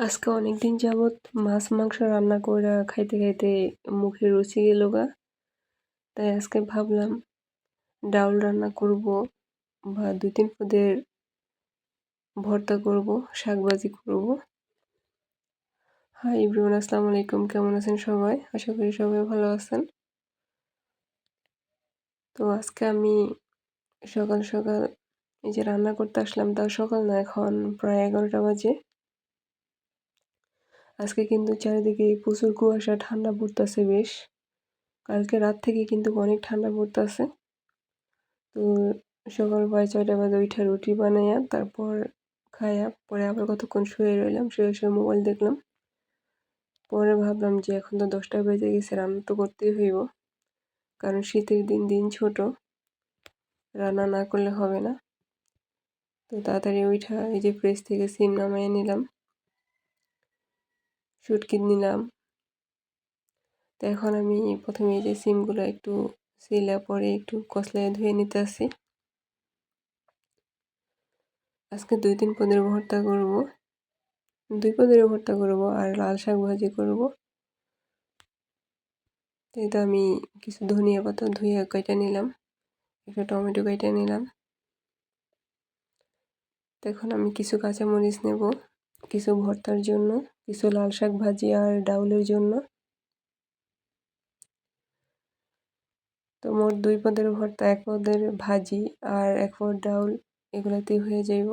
আজকে অনেকদিন যাবৎ মাছ মাংস রান্না কইরা খাইতে খাইতে মুখে রুচি গেল গা। তাই আজকে ভাবলাম ডাউল রান্না করব বা ২-৩ পদের ভর্তা করব, শাকভাজি করব। হাই এভরিওয়ান, আসসালামু আলাইকুম। কেমন আছেন সবাই? আশা করি সবাই ভালো আছেন। তো আজকে আমি সকাল সকাল এই যে রান্না করতে আসলাম, তাও সকাল না, এখন প্রায় ১১টা বাজে। আজকে কিন্তু চারিদিকে প্রচুর কুয়াশা, ঠান্ডা পড়তাছে বেশ। কালকে রাত থেকে কিন্তু অনেক ঠান্ডা পড়তাছে। তো সকাল প্রায় ৬টা বাজে উইঠা রুটি বানাইয়া তারপর খাইয়া পরে আবার কতক্ষণ শুয়ে রইলাম। শুয়ে মোবাইল দেখলাম। পরে ভাবলাম যে এখন তো ১০টা বেজে গেছে, রান্না তো করতেই হইব। কারণ শীতের দিন ছোট, রান্না না করলে হবে না। তো তাড়াতাড়ি উইঠা এই যে ফ্রিজ থেকে সিম নামাইয়া নিলাম, শুটকি নিলাম। তো এখন আমি প্রথমে এই যে সিমগুলো একটু ছিলে পরে একটু কসলায় ধুয়ে নিতেছি। আজকে ২-৩ পদের ভর্তা করব। ২ পদেরও ভর্তা করব আর লাল শাক ভাজি করব। তো এই তো আমি কিছু ধনিয়া পাতা ধুয়ে কেটে নিলাম, একটা টমেটো কেটে নিলাম। তো এখন আমি কিছু কাঁচামরিচ নেব, কিছু ভর্তার জন্য, কিছু লাল শাক ভাজি আর ডাউলের জন্য। তো মোট ২ পদের ভর্তা, ১ পদের ভাজি আর ১ পদ ডাউল, এগুলাতেই হয়ে যাইব।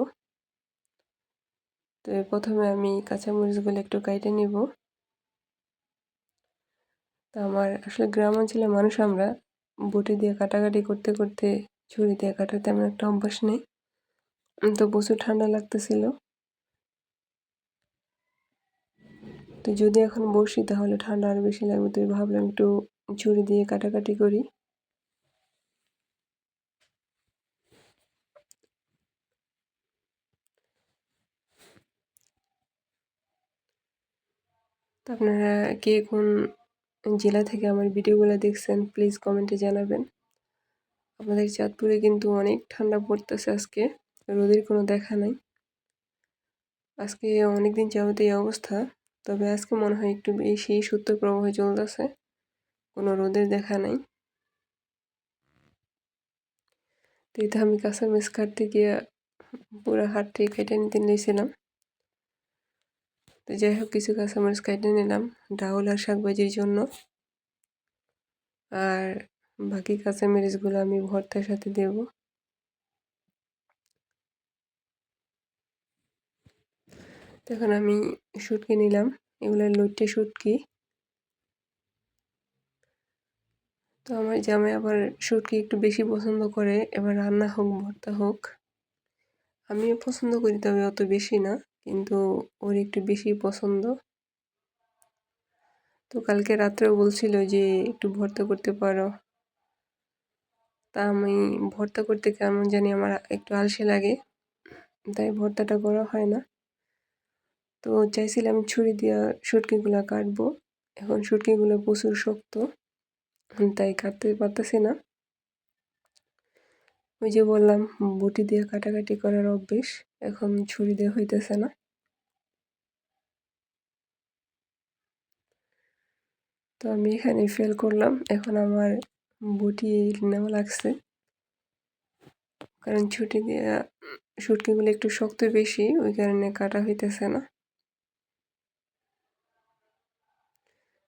তো প্রথমে আমি কাঁচামরিচগুলো একটু কেটে নিব। তো আমার আসলে গ্রাম অঞ্চলের মানুষ আমরা, বটি দিয়ে কাটাকাটি করতে করতে ছুরি দিয়ে কাটার তেমন একটা অভ্যাস নেই। তো প্রচুর ঠান্ডা লাগতেছিল। তো যদি এখন বসি তাহলে ঠান্ডা আরো বেশি লাগবে। তো ভাবলাম একটু ছুরি দিয়ে কাটাকাটি করি। তো আপনারা কে কোন জেলা থেকে আমার ভিডিওগুলো দেখছেন প্লিজ কমেন্টে জানাবেন। আমাদের চাঁদপুরে কিন্তু অনেক ঠান্ডা পড়তেছে আজকে, রোদের কোনো দেখা নাই। আজকে অনেকদিন যাবত এই অবস্থা, তবে আজকে মনে হয় একটু বেশি শৈত্যপ্রবাহ চলতেছে, কোনো রোদের দেখা নাই। তো এই তো আমি কাঁচামরিচ কাটতে গিয়ে পুরো হাত থেকে কেটে নিতে নিয়েছিলাম। তো যাই হোক, কিছু কাঁচামরিচ কেটে নিলাম ডাউল আর শাকভাজির জন্য। আর বাকি কাঁচামরিচগুলো আমি ভর্তার সাথে দেব। এখন আমি শুটকি নিলাম, এগুলো লইট্টে শুটকি। তো আমার জামাই আবার শুটকি একটু বেশি পছন্দ করে, এবার রান্না হোক ভর্তা হোক। আমিও পছন্দ করি, তবে অত বেশি না, কিন্তু ওর একটু বেশি পছন্দ। তো কালকে রাত্রেও বলছিল যে একটু ভর্তা করতে পারো। তা আমি ভর্তা করতে কেমন জানি আমার একটু আলসে লাগে, তাই ভর্তাটা করা হয় না। তো চাইছিলাম ছুরি দিয়ে শুটকিগুলো কাটবো, এখন শুটকিগুলো প্রচুর শক্ত, তাই কাটতে পারতেছি না। ওই যে বললাম বটি দিয়ে কাটাকাটি করার অভ্যেস, এখন ছুরি দিয়ে হইতেছে না। তো আমি এখানে ফেল করলাম, এখন আমার বটি নেওয়া লাগছে, কারণ ছুটি দিয়ে শুটকিগুলো একটু শক্ত বেশি, ওই কারণে কাটা হইতেছে না।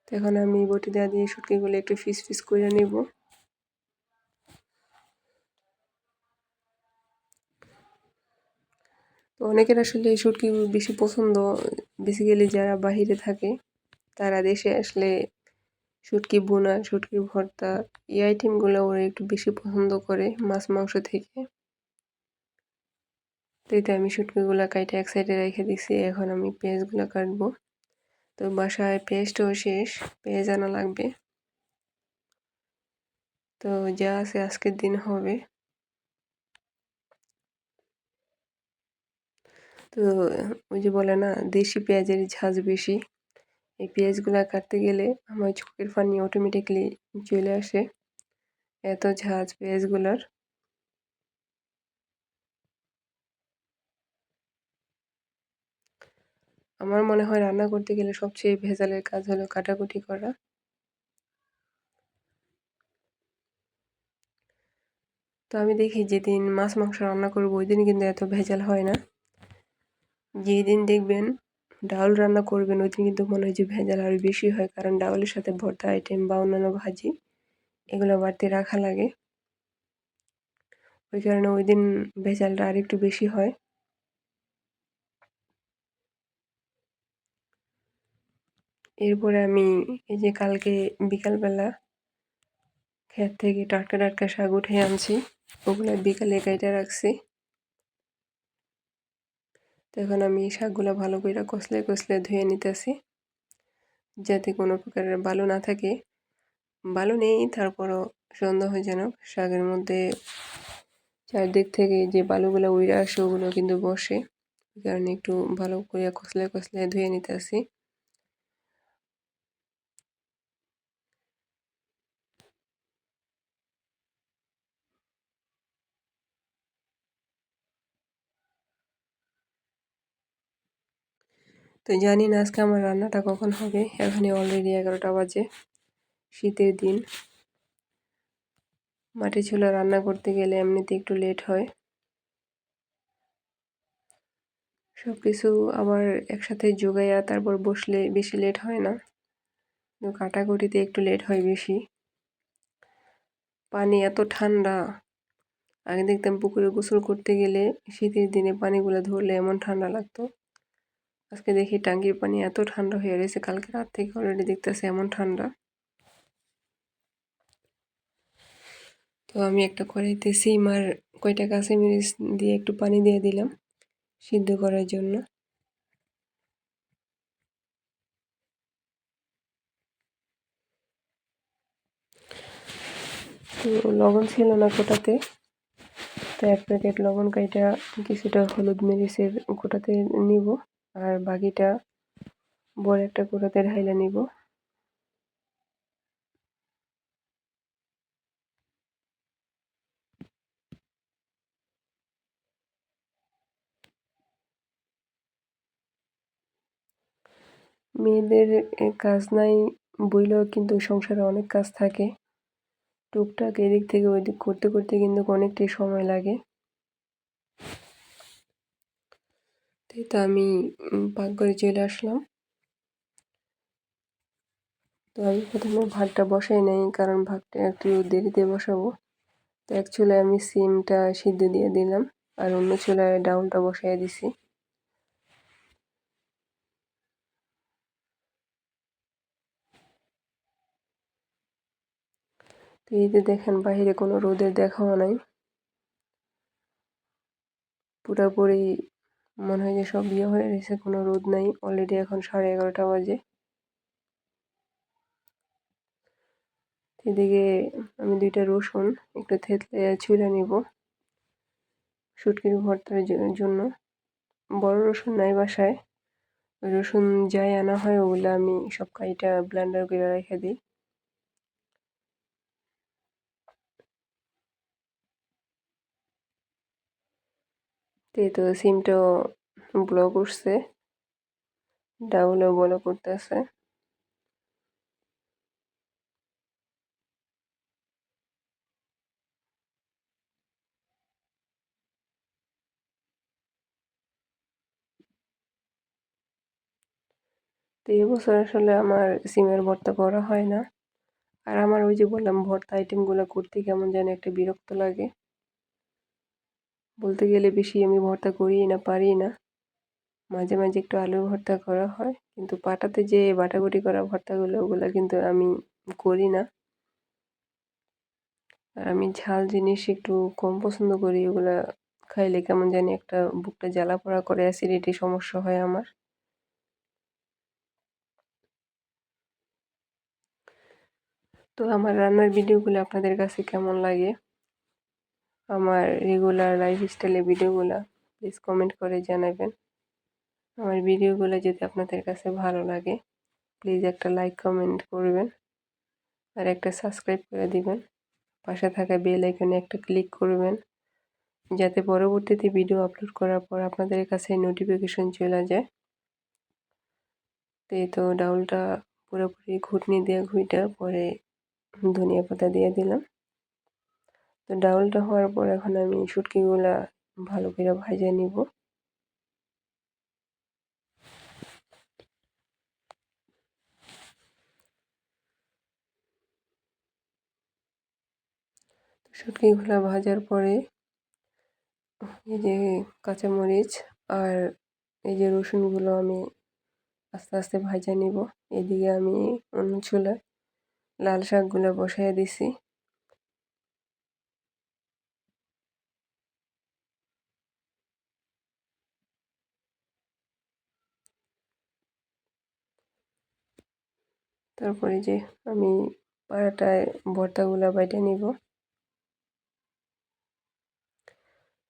তো এখন আমি বটি দিয়ে শুটকিগুলো একটু পিস পিস করে নিব। তো অনেকের আসলে এই শুটকি বেশি পছন্দ, বেসিক্যালি যারা বাহিরে থাকে, তারা দেশে আসলে শুটকি বোনা, শুটকি ভর্তা, এই আইটেমগুলো ওরা একটু বেশি পছন্দ করে মাছ মাংস থেকে। তো এতে আমি শুটকিগুলো কাইটে এক সাইডে রেখে দিছি, এখন আমি পেঁয়াজগুলো কাটবো। তো বাসায় পেঁয়াজটাও শেষ, পেঁয়াজ আনা লাগবে। তো যা আছে আজকের দিন হবে। তো ওই যে বলে না, দেশি পেঁয়াজের ঝাঁজ বেশি। এই পেঁয়াজগুলা কাটতে গেলে আমার চোখের পানি অটোমেটিকলি চলে আসে, এত ঝাঁজ পেঁয়াজগুলার। আমার মনে হয় রান্না করতে গেলে সবচেয়ে ভেজালের কাজ হলো কাটাকুটি করা। তো আমি দেখি যেদিন মাছ মাংস রান্না করব ওই দিন কিন্তু এত ভেজাল হয় না। যেদিন দেখবেন ডাউল রান্না করবেন ওই দিন কিন্তু মনে হয় যে ভেজাল আরও বেশি হয়, কারণ ডাউলের সাথে ভর্তা আইটেম বা অন্যান্য ভাজি এগুলো বাড়তি রাখা লাগে। ওই কারণে ওই দিন ভেজালটা আরেকটু বেশি হয়। এরপরে আমি এই যে কালকে বিকালবেলা ক্ষেত থেকে টাটকা টাটকা শাক উঠে আনছি, ওগুলো বিকালে কাইটা রাখছি। তো এখন আমি শাকগুলো ভালো করে কষলে কষলে ধুয়ে নিতেছি, যাতে কোনো প্রকারের বালু না থাকে। বালু নেই, তারপরও সন্দেহজনক শাকের মধ্যে চারদিক থেকে যে বালুগুলো উইড়ে আসে ওগুলো কিন্তু বসে। ওই কারণে একটু ভালো করে কষলে কষলে ধুয়ে নিতেছি। তো জানি না আজকে আমার রান্নাটা কখন হবে। এখানে অলরেডি 11টা বাজে। শীতের দিন, মাটি চুলা রান্না করতে গেলে এমনিতে একটু লেট হয়। সব কিছু আবার একসাথে জোগাইয়া তারপর বসলে বেশি লেট হয় না, কিন্তু কাটাকুটিতে একটু লেট হয় বেশি। পানি এত ঠান্ডা, আগে দেখতাম পুকুরে গোসল করতে গেলে শীতের দিনে পানিগুলো ধরলে এমন ঠান্ডা লাগতো। আজকে দেখি টাঙ্কির পানি এত ঠান্ডা হয়ে রয়েছে, কালকে রাত থেকে অলরেডি দেখতেছে এমন ঠান্ডা। তো আমি একটা কড়াইতে সিম আর কয়টা কাঁচামরিচ দিয়ে একটু পানি দিয়ে দিলাম সিদ্ধ করার জন্য। তো লবণ ছিল না কোটাতে, তো 1 প্যাকেট লবণ কাইটা কিছুটা হলুদ মরিচের কোটাতে নিব, আর বাকিটা বড় একটা কোটাতে ঢাইলা নিব। মেয়েদের কাজ নাই বইলেও কিন্তু সংসারে অনেক কাজ থাকে, টুকটাক এদিক থেকে ওইদিক করতে করতে কিন্তু অনেকটাই সময় লাগে। তাই তো আমি পাকঘরে চলে আসলাম। তো আমি প্রথমে ভাতটা বসাই নাই, কারণ ভাতটা একটু দেরিতে বসাবো। তো এক চুলায় আমি সিমটা সিদ্ধ দিয়ে দিলাম, আর অন্য চুলায় ডাউলটা বসাই দিছি। তো এই যে দেখেন বাহিরে কোনো রোদের দেখাও নাই, পুরোপুরি মনে হয় যে সব ইয়ে হয়ে রয়েছে, কোনো রোদ নাই। অলরেডি এখন 11:30 বাজে। এদিকে আমি 2টা রসুন একটু থেতলে ছুলে নিব শুটকির ভর্তার জন্য। বড় রসুন নাই বাসায়, ওই রসুন যাই আনা হয় ওগুলো আমি সব কাইটা ব্লেন্ডার করে রেখে দিই। তো এই তো সিমটাও ব্লক উঠছে, ডাউলও বলো করতেছে। তো এবছর আসলে আমার সিমের ভর্তা করা হয় না। আর আমার ওই যে বললাম ভর্তা আইটেমগুলো করতে কেমন যেন একটা বিরক্ত লাগে। বলতে গেলে বেশি আমি ভর্তা করি না, পারি না। মাঝে মাঝে একটু আলুর ভর্তা করা হয়, কিন্তু পাটাতে যে বাটাবাটি করা ভর্তাগুলো ওগুলো কিন্তু আমি করি না। আর আমি ঝাল জিনিস একটু কম পছন্দ করি, ওগুলা খাইলে কেমন জানি একটা বুকটা জ্বালা পোড়া করে, অ্যাসিডিটি সমস্যা হয় আমার। তো আমার রান্নার ভিডিওগুলো আপনাদের কাছে কেমন লাগে, আমার রেগুলার লাইফস্টাইলের ভিডিওগুলো প্লিজ কমেন্ট করে জানাবেন। আমার ভিডিওগুলো যদি আপনাদের কাছে ভালো লাগে প্লিজ একটা লাইক কমেন্ট করবেন, আর একটা সাবস্ক্রাইব করে দিবেন। পাশে থাকা বেল আইকনে একটা ক্লিক করবেন, যাতে পরবর্তীতে ভিডিও আপলোড করার পর আপনাদের কাছে নোটিফিকেশন চলে যায়। তো এই তো ডাউলটা পুরোপুরি ঘুটনি দিয়ে ঘুইটা পরে ধনিয়া পাতা দিয়ে দিলাম। তো ডাউলটা হওয়ার পর এখন আমি শুটকিগুলা ভালো করে ভাজে নিব। শুটকিগুলা ভাজার পরে এই যে কাঁচামরিচ আর এই যে রসুনগুলো আমি আস্তে আস্তে ভাজা নিব। এদিকে আমি অন্য চুলায় লাল শাকগুলো বসায় দিছি। তারপরে যে আমি পাড়াটায় ভর্তাগুলা বাইটে নিব।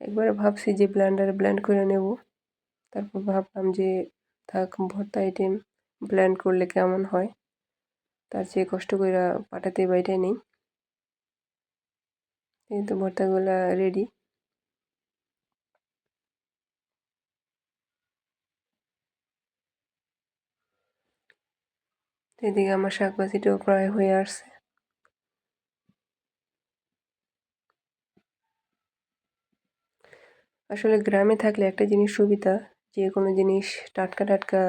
একবারে ভাবছি যে ব্লেন্ডারে ব্লেন্ড করে নেব, তারপর ভাবলাম যে থাক ভর্তা আইটেম ব্লেন্ড করলে কেমন হয়, তার চেয়ে কষ্ট কইরা পাটাতে বাইটে নেই। এই তো ভর্তাগুলা রেডি। এদিকে আমার শাক ভাজিটাও প্রায় হয়ে আসছে। আসলে গ্রামে থাকলে একটা জিনিস সুবিধা, যে কোনো জিনিস টাটকা টাটকা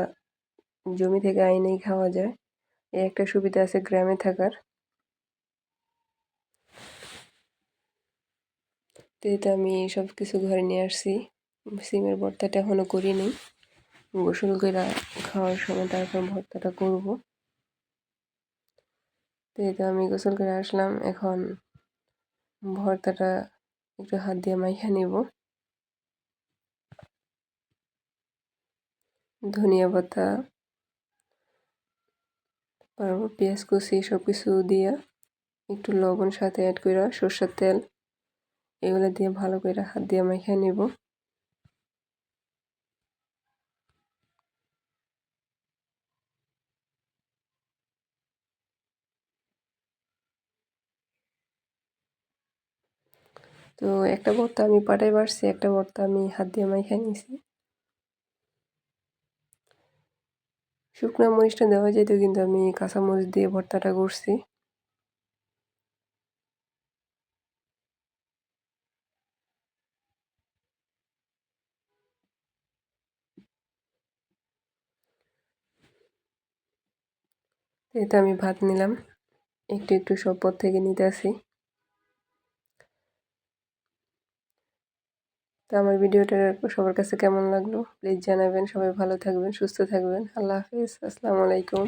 জমি থেকে আইনেই খাওয়া যায়। এই একটা সুবিধা আছে গ্রামে থাকার। তো এই তো আমি সব কিছু ঘরে নিয়ে আসছি। সিমের ভর্তাটা এখনও করিনি, গোসল কইরা খাওয়ার সময় তারপর ভর্তাটা করব। তো এই তো আমি গোসল করে আসলাম, এখন ভর্তাটা একটু হাত দিয়ে মাইখা নিব। ধনিয়া পাতা, তারপর পেঁয়াজ কুচি সব কিছু দিয়া একটু লবণ সাথে অ্যাড করে সরষের তেল এগুলো দিয়ে ভালো করে হাত দিয়ে মাইখা নিব। তো একটা ভর্তা আমি পাটায় বাটছি, একটা ভর্তা আমি হাত দিয়ে মাইখা নিছি। শুকনো মরিচটা দেওয়া যেত, কিন্তু আমি কাঁচা মরিচ দিয়ে ভর্তাটা করছি। এই তো আমি ভাত নিলাম, একটু একটু সব পদ থেকে নিতে আসি। তো আমার ভিডিওটা সবার কাছে কেমন লাগলো প্লিজ জানাবেন। সবাই ভালো থাকবেন, সুস্থ থাকবেন। আল্লাহ হাফেজ, আসসালামু আলাইকুম।